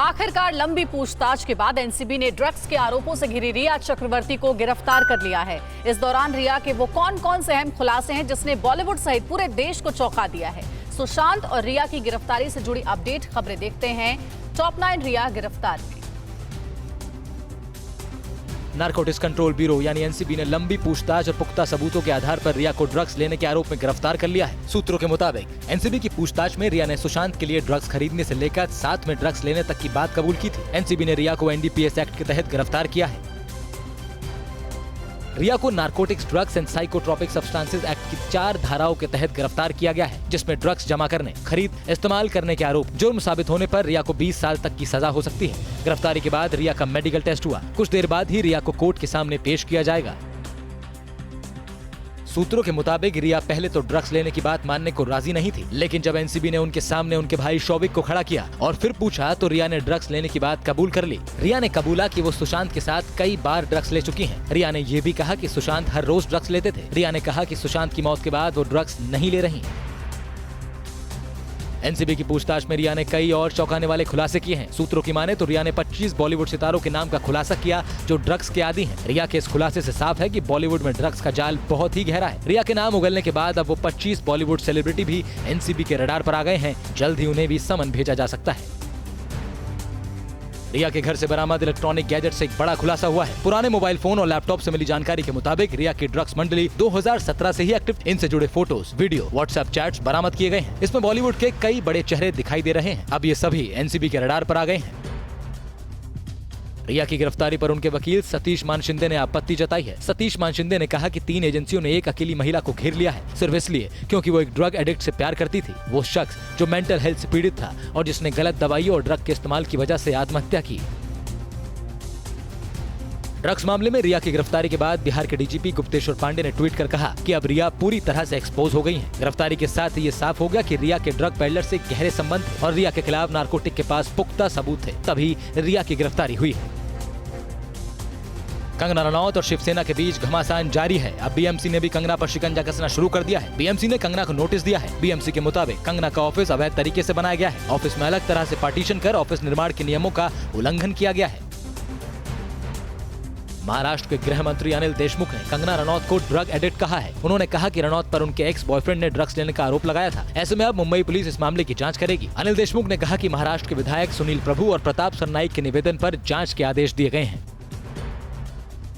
आखिरकार लंबी पूछताछ के बाद एनसीबी ने ड्रग्स के आरोपों से घिरी रिया चक्रवर्ती को गिरफ्तार कर लिया है। इस दौरान रिया के वो कौन से अहम खुलासे हैं जिसने बॉलीवुड सहित पूरे देश को चौंका दिया है। सुशांत और रिया की गिरफ्तारी से जुड़ी अपडेट खबरें देखते हैं। टॉप 9 रिया गिरफ्तार में। नारकोटिक्स कंट्रोल ब्यूरो यानी एनसीबी ने लंबी पूछताछ और पुख्ता सबूतों के आधार पर रिया को ड्रग्स लेने के आरोप में गिरफ्तार कर लिया है। सूत्रों के मुताबिक एनसीबी की पूछताछ में रिया ने सुशांत के लिए ड्रग्स खरीदने से लेकर साथ में ड्रग्स लेने तक की बात कबूल की थी। एनसीबी ने रिया को एनडीपीएस एक्ट के तहत गिरफ्तार किया है। रिया को narcotics, drugs and psychotropic substances act की 4 धाराओं के तहत गिरफ्तार किया गया है, जिसमें ड्रग्स जमा करने, खरीद, इस्तेमाल करने के आरोप जुर्म साबित होने पर रिया को 20 साल तक की सजा हो सकती है। गिरफ्तारी के बाद रिया का मेडिकल टेस्ट हुआ। कुछ देर बाद ही रिया को कोर्ट के सामने पेश किया जाएगा। सूत्रों के मुताबिक रिया पहले तो ड्रग्स लेने की बात मानने को राजी नहीं थी, लेकिन जब एनसीबी ने उनके सामने उनके भाई शौविक को खड़ा किया और फिर पूछा तो रिया ने ड्रग्स लेने की बात कबूल कर ली। रिया ने कबूला कि वो सुशांत के साथ कई बार ड्रग्स ले चुकी हैं। रिया ने ये भी कहा कि सुशांत हर रोज ड्रग्स लेते थे। रिया ने कहा कि सुशांत की मौत के बाद वो ड्रग्स नहीं ले रही। एनसीबी की पूछताछ में रिया ने कई और चौंकाने वाले खुलासे किए हैं। सूत्रों की माने तो रिया ने 25 बॉलीवुड सितारों के नाम का खुलासा किया जो ड्रग्स के आदी हैं। रिया के इस खुलासे से साफ है कि बॉलीवुड में ड्रग्स का जाल बहुत ही गहरा है। रिया के नाम उगलने के बाद अब वो 25 बॉलीवुड सेलिब्रिटी भी एनसीबी के रडार पर आ गए हैं। जल्द ही उन्हें भी समन भेजा जा सकता है। रिया के घर से बरामद इलेक्ट्रॉनिक गैजेट से एक बड़ा खुलासा हुआ है। पुराने मोबाइल फोन और लैपटॉप से मिली जानकारी के मुताबिक रिया की ड्रग्स मंडली 2017 से ही एक्टिव। इनसे जुड़े फोटोज, वीडियो, व्हाट्सएप चैट्स बरामद किए गए हैं। इसमें बॉलीवुड के कई बड़े चेहरे दिखाई दे रहे हैं। अब ये सभी एनसीबी के रडार पर आ गए हैं। रिया की गिरफ्तारी पर उनके वकील सतीश मानशिंदे ने आपत्ति जताई है। सतीश मानशिंदे ने कहा कि 3 एजेंसियों ने एक अकेली महिला को घेर लिया है, सिर्फ इसलिए क्योंकि वो एक ड्रग एडिक्ट से प्यार करती थी। वो शख्स जो मेंटल हेल्थ से पीड़ित था और जिसने गलत दवाइयों और ड्रग के इस्तेमाल की वजह से आत्महत्या की। ड्रग्स मामले में रिया की गिरफ्तारी के बाद बिहार के डीजीपी गुप्तेश्वर पांडे ने ट्वीट कर कहा कि अब रिया पूरी तरह से एक्सपोज हो गई है। गिरफ्तारी के साथ ही ये साफ हो गया कि रिया के ड्रग पेडलर से गहरे संबंध और रिया के खिलाफ नारकोटिक के पास पुख्ता सबूत थे, तभी रिया की गिरफ्तारी हुई है। कंगना रनौत और शिवसेना के बीच घमासान जारी है। अब बीएमसी ने भी कंगना पर शिकंजा कसना शुरू कर दिया है। बीएमसी ने कंगना को नोटिस दिया है। बीएमसी के मुताबिक कंगना का ऑफिस अवैध तरीके से बनाया गया है। ऑफिस में अलग तरह से पार्टीशन कर ऑफिस निर्माण के नियमों का उल्लंघन किया गया है। महाराष्ट्र के गृह मंत्री अनिल देशमुख ने कंगना रनौत को ड्रग एडिक्ट कहा है। उन्होंने कहा कि रनौत पर उनके एक्स बॉयफ्रेंड ने ड्रग्स लेने का आरोप लगाया था। ऐसे में अब मुंबई पुलिस इस मामले की जांच करेगी। अनिल देशमुख ने कहा कि महाराष्ट्र के विधायक सुनील प्रभु और प्रताप सरनाइक के निवेदन पर जांच के आदेश दिए गए हैं।